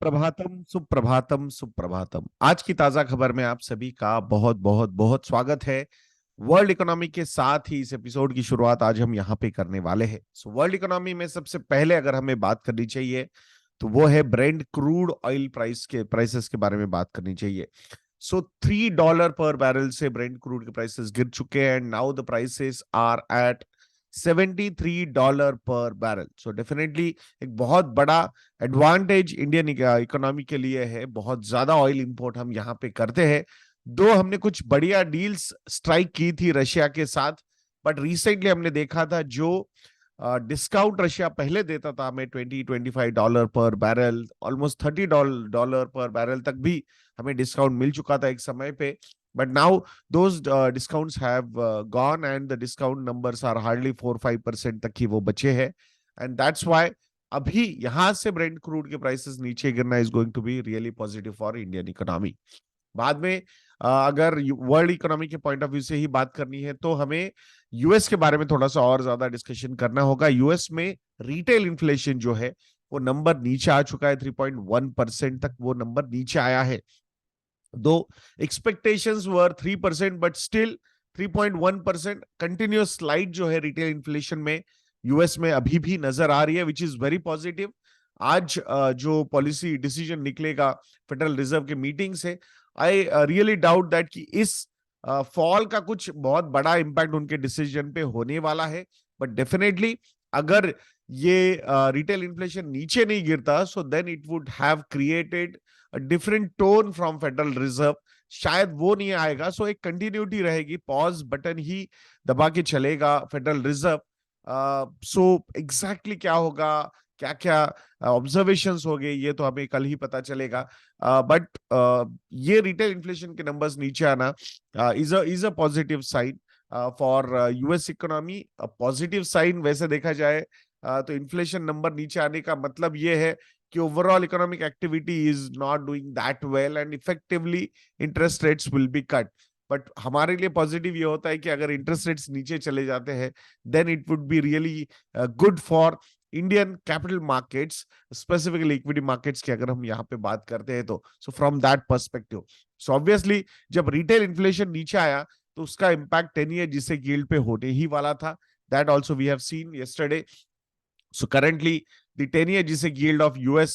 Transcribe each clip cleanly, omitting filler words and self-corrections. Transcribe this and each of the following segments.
सुप्रभातम सुप्रभातम सुप्रभातम। आज की ताजा खबर में आप सभी का बहुत बहुत बहुत स्वागत है। वर्ल्ड इकोनॉमी के साथ ही इस एपिसोड की शुरुआत आज हम यहाँ पे करने वाले हैं। वर्ल्ड इकोनॉमी में सबसे पहले अगर हमें बात करनी चाहिए तो वो है ब्रेंट क्रूड ऑयल प्राइसेस के बारे में बात करनी चाहिए। $3 पर बैरल से ब्रेंट क्रूड के प्राइसेस गिर चुके हैं and now the prices are at $73 per barrel. So definitely एक बहुत बड़ा एडवांटेज इंडियन इकोनॉमी के लिए है। बहुत ज्यादा ऑयल इंपोर्ट हम यहाँ पे करते हैं। दो हमने कुछ बढ़िया डील्स स्ट्राइक की थी रशिया के साथ, बट रिसेंटली हमने देखा था जो डिस्काउंट रशिया पहले देता था हमें $20-25 पर बैरल, ऑलमोस्ट $30 पर बैरल तक भी हमें डिस्काउंट मिल चुका था एक समय पे। But now those discounts have gone and the discount numbers are hardly 4-5% तक ही वो बचे हैं and that's why अभी यहां से ब्रेंट क्रूड के प्राइसेस नीचे गिरना is going to be really positive for Indian economy. बाद में अगर वर्ल्ड इकोनॉमी के पॉइंट ऑफ व्यू से ही बात करनी है तो हमें यूएस के बारे में थोड़ा सा और ज्यादा डिस्कशन करना होगा। यूएस में रिटेल इन्फ्लेशन जो है वो नंबर नीचे आ चुका है, 3.1% तक वो नंबर नीचे आया है। दो expectations were 3%, but still 3.1% continuous slide जो है रिटेल इन्फ्लेशन में यूएस में अभी भी नजर आ रही है, विच इज वेरी पॉजिटिव। आज जो पॉलिसी डिसीजन निकलेगा फेडरल रिजर्व के मीटिंग से, आई रियली डाउट दैट कि इस फॉल का कुछ बहुत बड़ा इंपैक्ट उनके डिसीजन पे होने वाला है। बट डेफिनेटली अगर ये रिटेल इन्फ्लेशन नीचे नहीं गिरता so then it would have created different tone from federal reserve. शायद वो नहीं आएगा, सो एक कंटिन्यूटी रहेगी, पॉज बटन ही दबा के चलेगा फेडरल रिजर्व। सो एग्जैक्टली क्या होगा, क्या क्या ऑब्जर्वेशंस हो गए, ये तो हमें कल ही पता चलेगा। बट ये रिटेल इन्फ्लेशन के नंबर्स नीचे आना is a positive sign for US economy. Positive sign वैसे देखा जाए तो इन्फ्लेशन नंबर नीचे आने का मतलब ये है कि overall economic activity is not doing that well and effectively interest rates will be cut. But हमारे लिए पॉजिटिव ये होता है कि अगर इंटरेस्ट रेट्स नीचे चले जाते हैं then it would be really good for Indian capital markets, specifically equity markets की अगर हम यहाँ पे बात करते हैं तो। So from that perspective, so obviously जब रिटेल इन्फ्लेशन नीचे आया तो उसका इम्पैक्ट 10 ईयर जिसे यील्ड पे होने ही वाला था। That also we have seen yesterday. So currently, the 10-year GSEC yield of US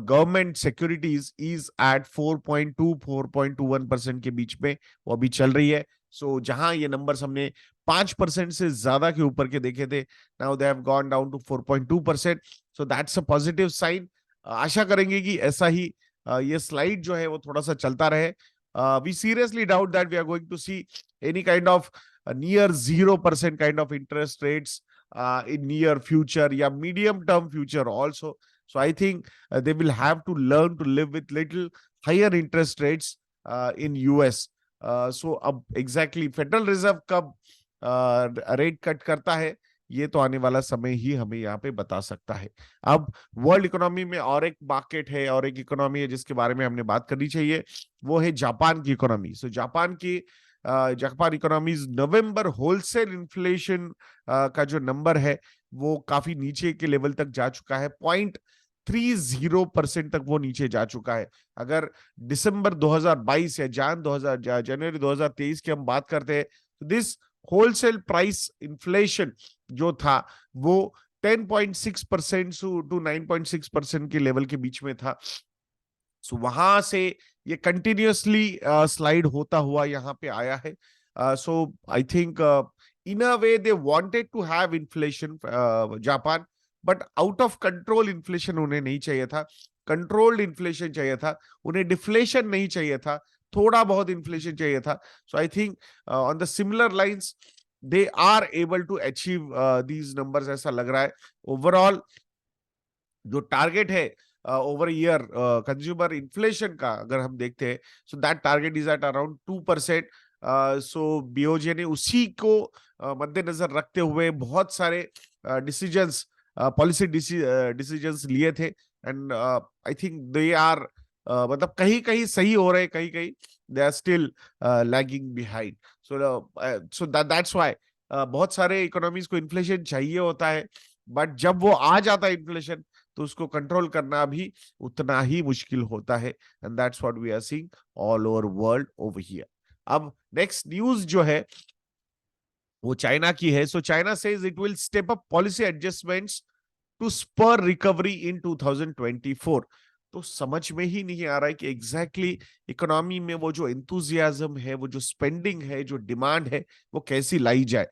government securities is at 4.2-4.21% के बीच में वो अभी चल रही है। So जहां ये नंबर्स हमने 5% से ज्यादा के ऊपर के देखे थे, now they have gone down to 4.2%. So that's a positive sign. आशा करेंगे कि ऐसा ही ये स्लाइड जो है वो थोड़ा सा चलता रहे। We seriously doubt that we are going to see any kind of near 0% kind of interest rates in near future या medium term future also. So I think they will have to learn to live with little higher interest rates in US. So अब exactly federal reserve कब rate cut करता है ये तो आने वाला समय ही हमें यहाँ पे बता सकता है। अब वर्ल्ड इकोनॉमी में और एक मार्केट है और एक इकोनॉमी है जिसके बारे में हमने बात करनी चाहिए, वो है जापान की इकोनॉमी। सो जापान इकोनॉमीज नवंबर होलसेल इन्फ्लेशन का जो नंबर है वो काफी नीचे के लेवल तक जा चुका है, 0.30% तक वो नीचे जा चुका है। अगर दिसंबर 2022 या जनवरी 2023 की हम बात करते हैं तो दिस होलसेल प्राइस इन्फ्लेशन जो था वो 10.6% टू 9.6% के लेवल के बीच में था। सो वहां से ये कंटिन्यूअसली स्लाइड होता हुआ यहाँ पे आया है। So I think in a way they wanted to have inflation Japan, but out of control inflation उन्हें नहीं चाहिए था, कंट्रोल्ड इन्फ्लेशन चाहिए था, उन्हें डिफ्लेशन नहीं चाहिए था, थोड़ा बहुत इन्फ्लेशन चाहिए था। So I think on the similar lines they are able to achieve these numbers, ऐसा लग रहा है। ओवरऑल जो टारगेट है ओवर ईयर कंज्यूमर इन्फ्लेशन का अगर हम देखते हैं so that target is at around 2%। So BOJ ने उसी को मद्देनजर रखते हुए बहुत सारे डिसीजंस पॉलिसी डिसीजंस लिए थे and I think they are मतलब कहीं कहीं सही हो रहे, कहीं कहीं they are still lagging behind. So that's why बहुत सारे इकोनॉमीज को इन्फ्लेशन चाहिए होता है, बट जब वो आ जाता है इन्फ्लेशन तो उसको कंट्रोल करना भी उतना ही मुश्किल होता है, and that's what we are seeing all over world over here. अब नेक्स्ट न्यूज जो है वो चाइना की है। So China says it will step up policy adjustments to spur recovery in 2024। तो समझ में ही नहीं आ रहा है कि एग्जैक्टली इकोनॉमी में वो जो एंथुजियाज्म है, वो जो स्पेंडिंग है, जो डिमांड है, वो कैसी लाई जाए।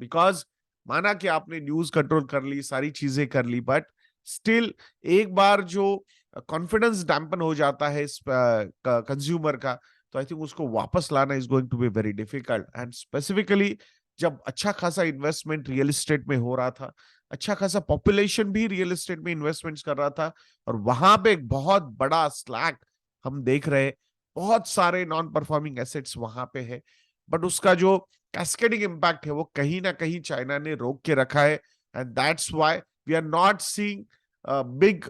बिकॉज माना कि आपने न्यूज कंट्रोल कर ली, सारी चीजें कर ली, बट स्टिल एक बार जो कॉन्फिडेंस डैम्पन हो जाता है कंज्यूमर का, तो आई थिंक उसको वापस लाना is going to be very difficult. And specifically जब अच्छा खासा इन्वेस्टमेंट रियल एस्टेट में हो रहा था, अच्छा खासा पॉपुलेशन भी रियल एस्टेट में इन्वेस्टमेंट्स कर रहा था, और वहां पे एक बहुत बड़ा स्लैक हम देख रहे हैं, बहुत सारे नॉन परफॉर्मिंग एसेट्स वहां पे है, बट उसका जो कैस्केडिंग इम्पैक्ट है वो कहीं ना कहीं चाइना ने रोक के रखा है, and that's why we are not seeing big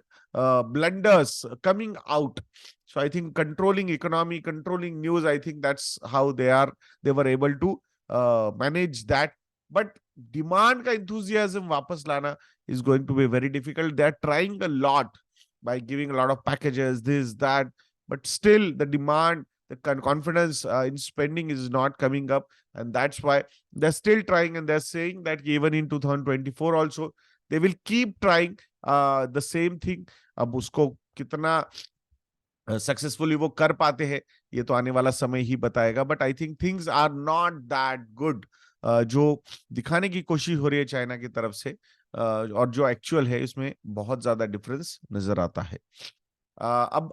blunders coming out. So I think controlling economy, controlling news, I think that's how they were able to manage that. But demand का enthusiasm वापस लाना is going to be very difficult. They are trying a lot by giving a lot of packages, this, that, but still the demand, the confidence in spending is not coming up, and that's why they're still trying, and they're saying that even in 2024 also they will keep trying the same thing. अब उसको कितना successfully वो कर पाते हैं ये तो आने वाला समय ही बताएगा, but I think things are not that good जो दिखाने की कोशिश हो रही है चाइना की तरफ से, और जो एक्चुअल है इसमें बहुत ज्यादा डिफरेंस नजर आता है। अब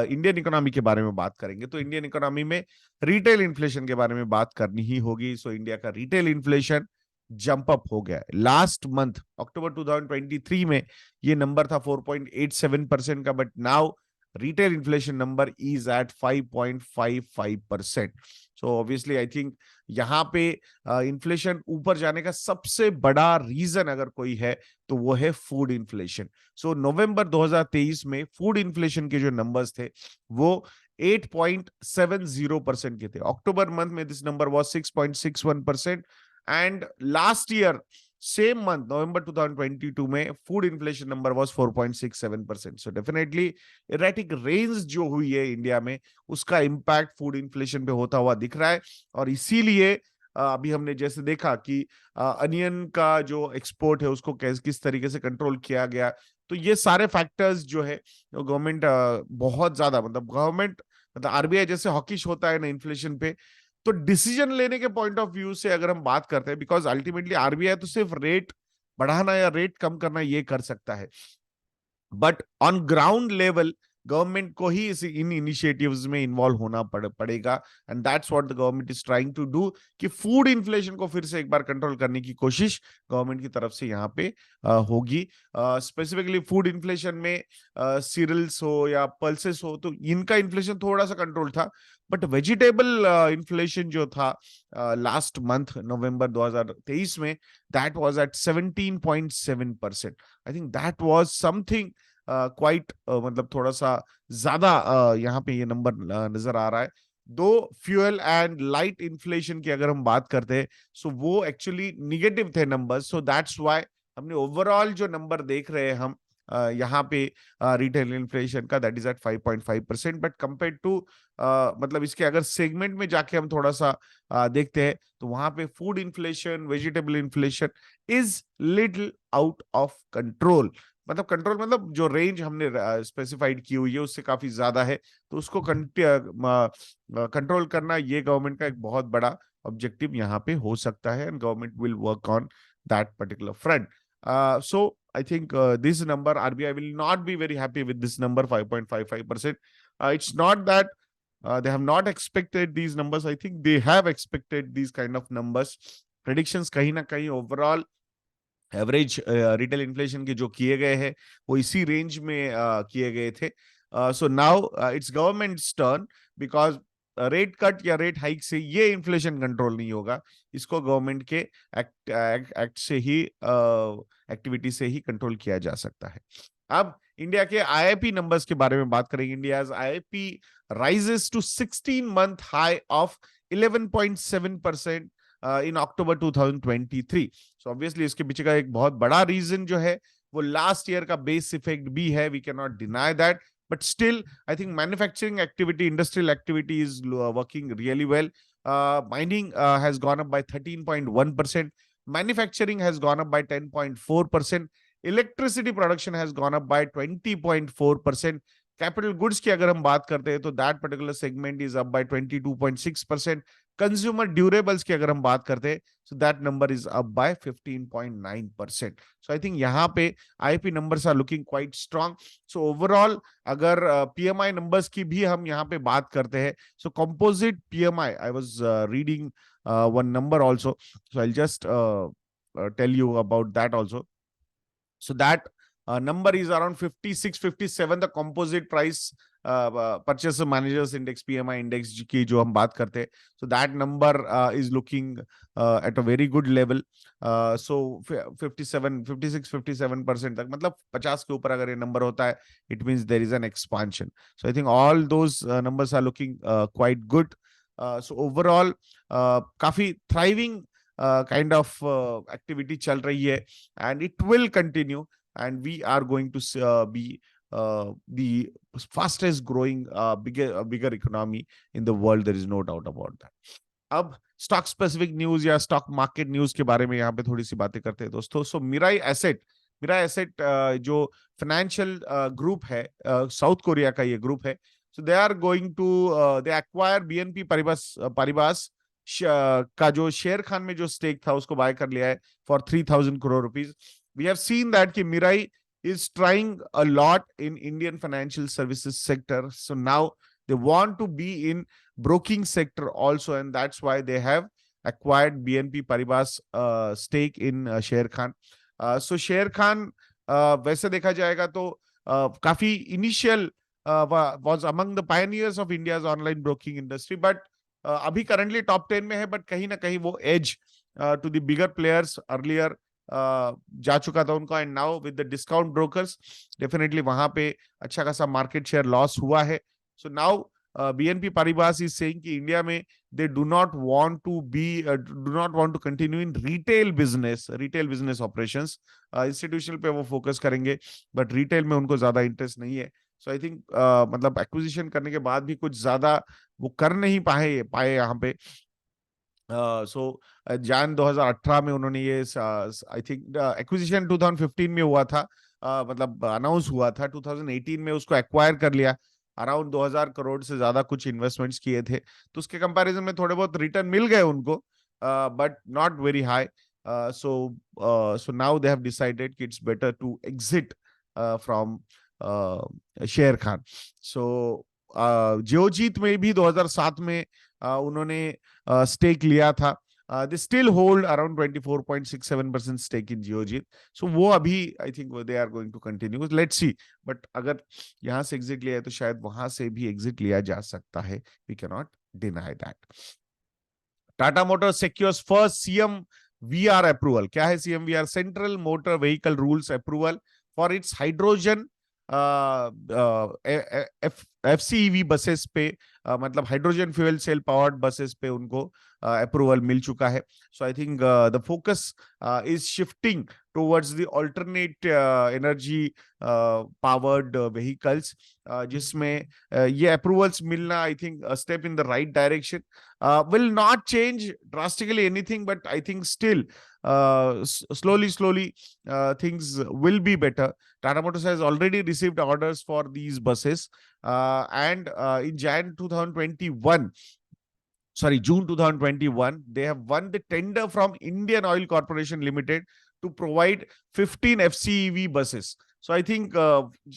इंडियन इकोनॉमी के बारे में बात करेंगे, तो इंडियन इकोनॉमी में रिटेल इन्फ्लेशन के बारे में बात करनी ही होगी। सो इंडिया का रिटेल इन्फ्लेशन जंप अप हो गया है। लास्ट मंथ अक्टूबर 2023 में ये नंबर था 4.87% का, but now retail inflation number is at 5.55%। So obviously I think यहाँ पे इन्फ्लेशन ऊपर जाने का सबसे बड़ा रीजन अगर कोई है तो वो है फूड इन्फ्लेशन। सो नवंबर 2023 में फूड इन्फ्लेशन के जो नंबर्स थे वो 8.70% के थे। अक्टूबर मंथ में this number was 6.61%, and last year same month November 2022 में food inflation number was 4.67%। So definitely erratic range जो हुई है इंडिया में उसका इंपैक्ट फूड इन्फ्लेशन पे होता हुआ दिख रहा है, और इसीलिए अभी हमने जैसे देखा कि अनियन का जो एक्सपोर्ट है उसको किस तरीके से कंट्रोल किया गया। तो ये सारे फैक्टर्स जो है गवर्नमेंट बहुत ज्यादा गवर्नमेंट आरबीआई जैसे हॉकिश होता है ना इन्फ्लेशन पे, तो डिसीजन लेने के पॉइंट ऑफ व्यू से अगर हम बात करते हैं, बिकॉज अल्टीमेटली आरबीआई तो सिर्फ रेट बढ़ाना या रेट कम करना ये कर सकता है, but on ground level government को ही इन इनिशिएटिव्स में इन्वॉल्व होना पड़ेगा, and that's what the government is trying to do कि फूड इन्फ्लेशन को फिर से एक बार कंट्रोल करने की कोशिश गवर्नमेंट की तरफ से यहाँ पे होगी। स्पेसिफिकली फूड इन्फ्लेशन में सीरियल्स हो या पल्सेस हो तो इनका इन्फ्लेशन थोड़ा सा कंट्रोल था, बट वेजिटेबल इन्फ्लेशन जो था लास्ट मंथ नवंबर 2023 में that was at 17.7%। I think that was something quite मतलब थोड़ा सा ज्यादा यहाँ पे ये नंबर नजर आ रहा है। दो फ्यूल एंड लाइट इन्फ्लेशन की अगर हम बात करते हैं सो वो एक्चुअली निगेटिव थे नंबर्स, सो दैट्स व्हाई हमने ओवरऑल जो नंबर देख रहे हैं हम यहाँ पे रिटेल इन्फ्लेशन का that is at 5.5%, but compare to मतलब इसके अगर सेगमेंट में जाके हम थोड़ा सा देखते हैं तो वहां पे food inflation, vegetable inflation is little out of control. मतलब कंट्रोल मतलब जो रेंज हमने स्पेसिफाइड की हुई है उससे काफी ज्यादा है, तो उसको कंट्रोल करना ये गवर्नमेंट का एक बहुत बड़ा ऑब्जेक्टिव यहाँ पे हो सकता है, and government will work on that particular front. So I think this number RBI will not be very happy with this number 5.55%. It's not that they have not expected these numbers. I think they have expected these kind of numbers. Predictions कहीं ना कहीं overall average retail inflation के जो किए गए हैं वो इसी रेंज में किए गए थे। So now it's governments turn, because rate cut या रेट हाइक से ये इन्फ्लेशन कंट्रोल नहीं होगा, इसको गवर्नमेंट के एक्ट से ही एक्टिविटी से ही कंट्रोल किया जा सकता है। अब इंडिया के आईआईपी नंबर्स के बारे में बात करेंगे। India's IIP rises to 16 month high of 11.7% in October 2023। सो ऑब्वियसली इसके पीछे का एक बहुत बड़ा रीजन जो है वो लास्ट ईयर का बेस इफेक्ट भी है, we can not deny that, but still I think manufacturing activity, industrial activity is working really well. Mining has gone up by 13.1%, manufacturing has gone up by 10.4%, electricity production has gone up by 20.4%, capital goods की अगर हम बात करते हैं तो that particular segment is up by 22.6%, consumer durables की अगर हम बात करते हैं so that number is up by 15.9%. So I think यहाँ पे IIP numbers are looking quite strong. So overall अगर PMI numbers की भी हम यहाँ पे बात करते हैं, so composite PMI, I was reading one number also, so I'll just tell you about that also. So that number is around 56, 57, the composite price purchase managers index, PMI index की जो हम बात करते हैं, so that number is looking at a very good level. So 57, 56, 57% तक, मतलब 50 के ऊपर अगर ये number होता है, it means there is an expansion. So I think all those numbers are looking quite good. So overall काफी thriving kind of activity चल रही है, and it will continue, and we are going to be the fastest growing bigger economy in the world. There is no doubt about that. अब stock specific news या stock market news के बारे में यहाँ पे थोड़ी सी बातें करते हैं दोस्तों. सो मिराई एसेट जो फाइनेंशियल ग्रुप है, साउथ कोरिया का ये ग्रुप है. So they are going to they acquire BNP Paribas का जो शेर खान में जो स्टेक था उसको बाय कर लिया है for 3,000 crore rupees. We have seen that कि Mirae is trying a lot in Indian financial services sector. So now they want to be in broking sector also, and that's why they have acquired BNP Paribas stake in Sher Khan. So Sher Khan वैसे देखा जाएगा तो काफी initial was among the pioneers of India's online broking industry, but अभी currently top 10 में है, but कहीं ना कहीं वो edge to the bigger players earlier जा चुका था उनका, and now with the discount brokers definitely वहां पे अच्छा खासा मार्केट शेयर लॉस हुआ है. So now BNP Paribas is saying कि इंडिया में they do not want to continue in retail business operations. Institutional पे वो फोकस करेंगे, बट रिटेल में उनको ज्यादा इंटरेस्ट नहीं है. सो आई थिंक मतलब एक्विजिशन करने के बाद भी कुछ ज्यादा वो कर नहीं पाए यहाँ पे. सो जान 2018 में उन्होंने ये आई थिंक एक्विजिशन 2015 में हुआ था, मतलब अनाउंस हुआ था. 2018 में उसको एक्वायर कर लिया, अराउंड 2000 करोड़ से ज्यादा कुछ इन्वेस्टमेंट्स किए थे, तो उसके कंपैरिजन में थोड़े बहुत रिटर्न मिल गए उनको, but not very high. So now they have decided कि it's better to exit from Sharekhan. सो जियोजीत में भी 2007 में उन्होंने स्टेक लिया था. They still hold around 24.67% stake in Geojit. So वो अभी I think they are going to continue. Let's see. But अगर यहाँ से exit लिया है तो शायद वहां से भी exit लिया जा सकता है. We cannot deny that. Tata Motors secures first CM VR approval. क्या है CM VR? Central Motor Vehicle Rules approval for its hydrogen FCEV buses पे, मतलब hydrogen fuel cell powered buses पे उनको अप्रूवल मिल चुका है. So I think the focus is shifting towards the alternate energy powered vehicles, जिसमें ये approvals मिलना I think step in the right direction. Will not change drastically anything, but I think still slowly things will be better. Tata Motors has already received orders for these buses, and in June 2021 they have won the tender from Indian Oil Corporation Limited to provide 15 FCEV buses. So I think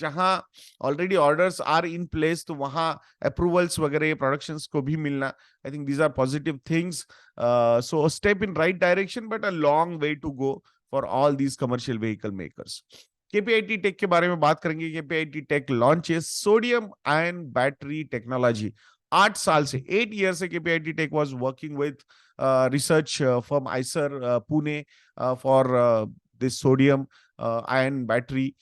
जहां already orders are in place, तो वहां approvals वगैरह productions को भी मिलना, I think these are positive things. So a step in right direction, but a long way to go for all these commercial vehicle makers. KPIT Tech के बारे में बात करेंगे. KPIT Tech launches sodium ion battery technology. 8 साल से 8 years से KPIT Tech was working with research firm ICER Pune for this sodium ion battery.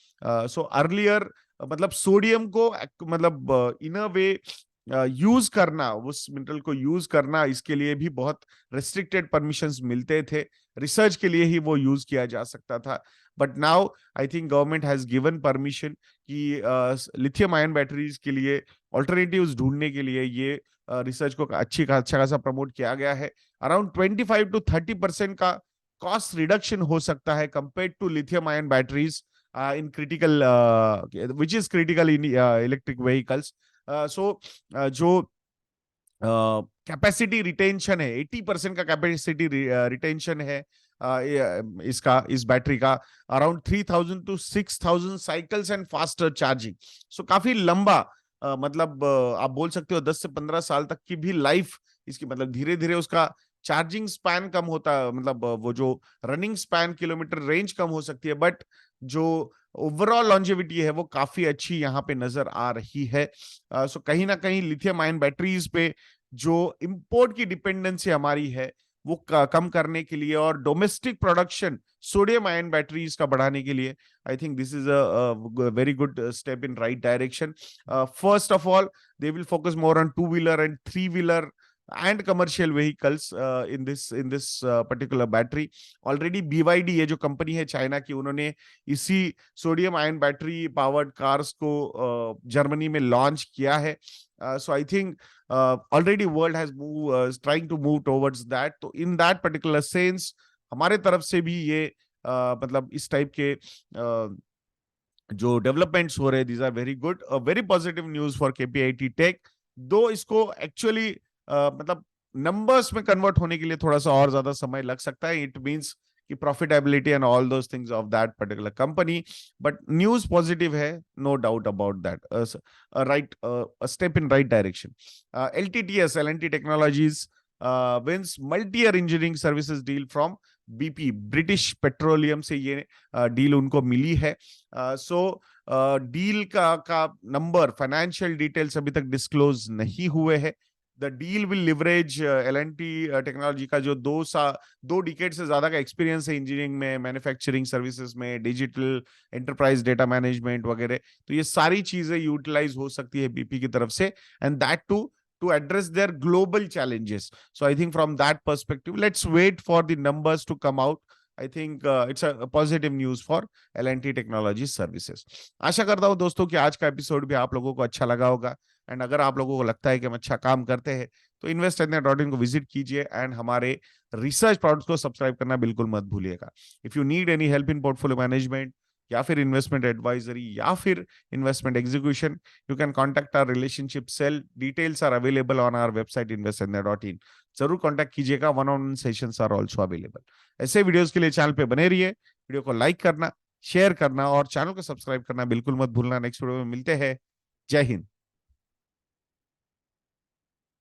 So earlier मतलब sodium को मतलब इन अ वे यूज करना, उस मिनरल को यूज करना, इसके लिए भी बहुत रिस्ट्रिक्टेड परमिशंस मिलते थे। रिसर्च के लिए ही वो यूज किया जा सकता था। But now I think government has given permission कि लिथियम आयन बैटरीज के लिए ऑल्टरनेटिव्स ढूंढने के लिए ये रिसर्च को अच्छा खासा प्रमोट किया गया है। अराउंड 25 to 30% का कॉस्ट रिडक्शन हो सकता है compare to lithium ion batteries in critical, which is critical in electric vehicles. So जो कैपेसिटी रिटेंशन है, 80% का कैपेसिटी रिटेंशन है इस बैटरी का। Around 3000 to 6000 cycles and faster charging. So काफी लंबा, मतलब आप बोल सकते हो 10 से 15 साल तक की भी लाइफ इसकी, मतलब धीरे धीरे उसका चार्जिंग स्पैन कम होता है, मतलब वो जो रनिंग स्पैन, किलोमीटर रेंज कम हो सकती है, बट जो ओवरऑल लॉन्जेविटी है वो काफी अच्छी यहाँ पे नजर आ रही है। सो कहीं ना कहीं लिथियम आयन बैटरीज पे जो इंपोर्ट की डिपेंडेंसी हमारी है वो कम करने के लिए और domestic production sodium ion batteries का बढ़ाने के लिए, I think this is a very good step in right direction. First of all, they will focus more on two-wheeler and three-wheeler and commercial vehicles in this particular battery. Already BYD, ये जो company है China की, उन्होंने इसी sodium ion battery powered cars को Germany में launch किया है। So I think already world has trying to move towards that. तो in that particular sense हमारे तरफ से भी ये मतलब इस टाइप के जो डेवलपमेंट्स हो रहे हैं, these are very good, very positive news for KPIT tech. दो इसको एक्चुअली मतलब नंबर्स में कन्वर्ट होने के लिए थोड़ा सा और ज्यादा समय लग सकता है। इट मींस कि profitability and all those things of that particular company, but news positive है, no doubt about that, right step in right direction. LTTS, L&T technologies wins multi-year engineering services deal from BP, British Petroleum से ये deal उनको मिली है। सो deal का नंबर, financial details अभी तक डिस्क्लोज नहीं हुए हैं। The deal will leverage L&T technology का जो 2 डिकेड से ज्यादा का एक्सपीरियंस है इंजीनियरिंग में, मैन्युफैक्चरिंग सर्विसेज में, डिजिटल एंटरप्राइज डेटा मैनेजमेंट वगैरह। तो ये सारी चीजें यूटिलाइज हो सकती है बीपी की तरफ से, and that too to address their global challenges. So I think from that perspective, let's wait for the numbers to come out. I think it's a positive news for L&T Technology Services. आशा करता हूँ दोस्तों कि आज का episode भी आप लोगों को अच्छा लगा होगा, एंड अगर आप लोगों को लगता है कि हम अच्छा काम करते हैं तो investindia.in को विजिट कीजिए एंड हमारे रिसर्च प्रोडक्ट्स को सब्सक्राइब करना बिल्कुल मत भूलिएगा। If you need any help in portfolio management या फिर इन्वेस्टमेंट एडवाइजरी या फिर investment execution, you can contact our relationship cell. Details are available on our website investindia.in. जरूर कांटेक्ट कीजिएगा, one on one sessions are also available. ऐसे videos के लिए channel पे बने रहिए, वीडियो को लाइक करना, शेयर करना और चैनल को सब्सक्राइब करना बिल्कुल मत भूलना। नेक्स्ट वीडियो में मिलते हैं। जय हिंद।